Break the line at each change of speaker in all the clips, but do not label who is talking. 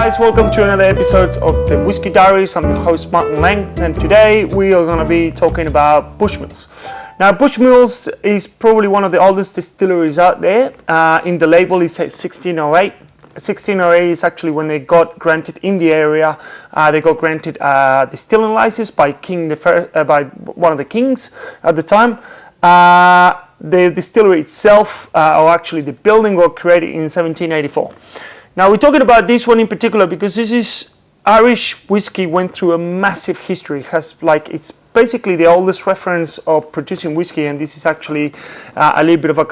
guys, welcome to another episode of the Whisky Diaries. I'm your host Martin Lang, and today we are going to be talking about Bushmills. Now, Bushmills is probably one of the oldest distilleries out there. In the label it says 1608. 1608 is actually when they got granted in the area. They got granted a distilling license by by one of the kings at the time. The distillery itself, or actually the building, was created in 1784. Now we're talking about this one in particular because this is Irish whiskey went through a massive history. It's basically the oldest reference of producing whiskey, and this is actually a little bit of a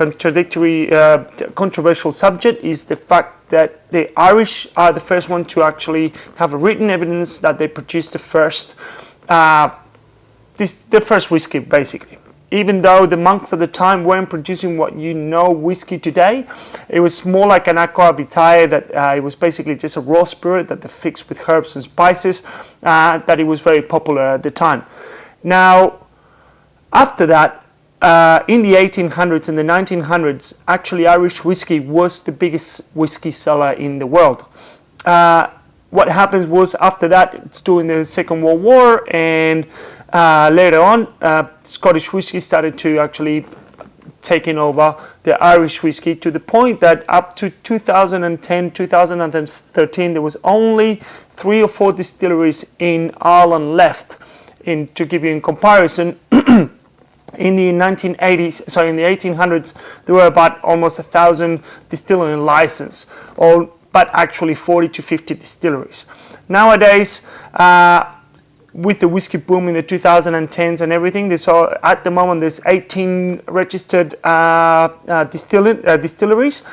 controversial subject. Is the fact that the Irish are the first one to actually have a written evidence that they produced the first whiskey, basically. Even though the monks at the time weren't producing what you know whiskey today, it was more like an aqua vitae, that it was basically just a raw spirit that they fixed with herbs and spices, that it was very popular at the time. Now, after that, in the 1800s and the 1900s, actually Irish whiskey was the biggest whiskey seller in the world. What happens was, after that, during the Second World War and later on, Scottish whiskey started to actually taking over the Irish whiskey, to the point that up to 2010, 2013, there was only 3 or 4 distilleries in Ireland left. To give you in comparison, in the 1800s, there were about almost 1,000 distillery licenses, but actually 40 to 50 distilleries. Nowadays, with the whiskey boom in the 2010s and everything, at the moment there's 18 registered distilleries,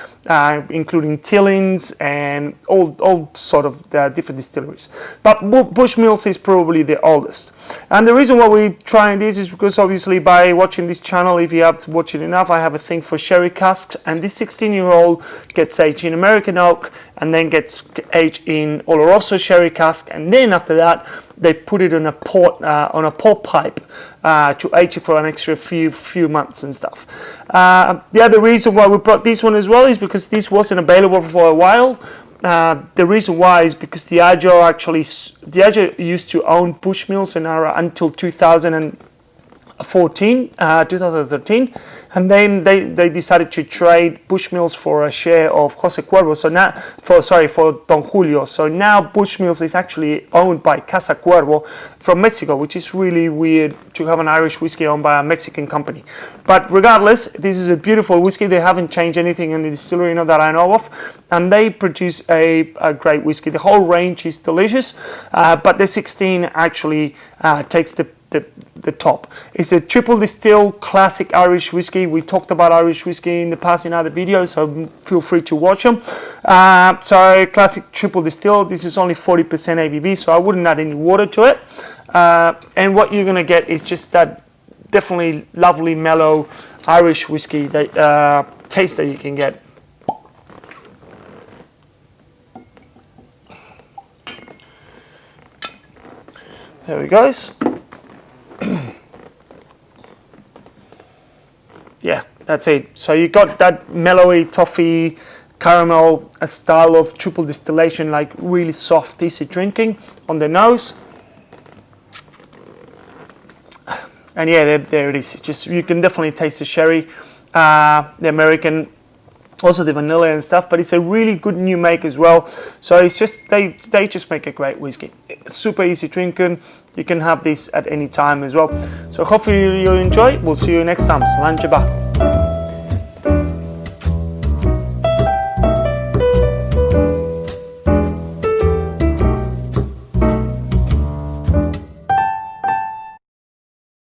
including Tillins and all sort of different distilleries. But Bushmills is probably the oldest. And the reason why we're trying this is because, obviously, by watching this channel, if you have watched it enough, I have a thing for sherry casks, and this 16-year-old gets aged in American oak and then gets aged in Oloroso sherry cask, and then after that they put it on a port pipe to age it for an extra few months and stuff. The other reason why we brought this one as well is because this wasn't available for a while. The reason why is because Diageo used to own Bushmills in until 2013, and then they decided to trade Bushmills for a share of Jose Cuervo. For Don Julio. So now Bushmills is actually owned by Casa Cuervo from Mexico, which is really weird to have an Irish whiskey owned by a Mexican company. But regardless, this is a beautiful whiskey. They haven't changed anything in the distillery that I know of, and they produce a great whiskey. The whole range is delicious, but the 16 actually takes the top. It's a triple distill classic Irish whiskey. We talked about Irish whiskey in the past in other videos, so feel free to watch them. So classic triple distill. This is only 40% ABV, so I wouldn't add any water to it. And what you're gonna get is just that definitely lovely mellow Irish whiskey taste that you can get. There we go. Yeah, that's it. So you got that mellowy toffee caramel, a style of triple distillation, like really soft, easy drinking on the nose. And yeah, there it is. Just, you can definitely taste the sherry, the American, also the vanilla and stuff. But it's a really good new make as well. So it's just they just make a great whiskey. Super easy drinking. You can have this at any time as well. So hopefully you'll enjoy. We'll see you next time. Salam Jabba.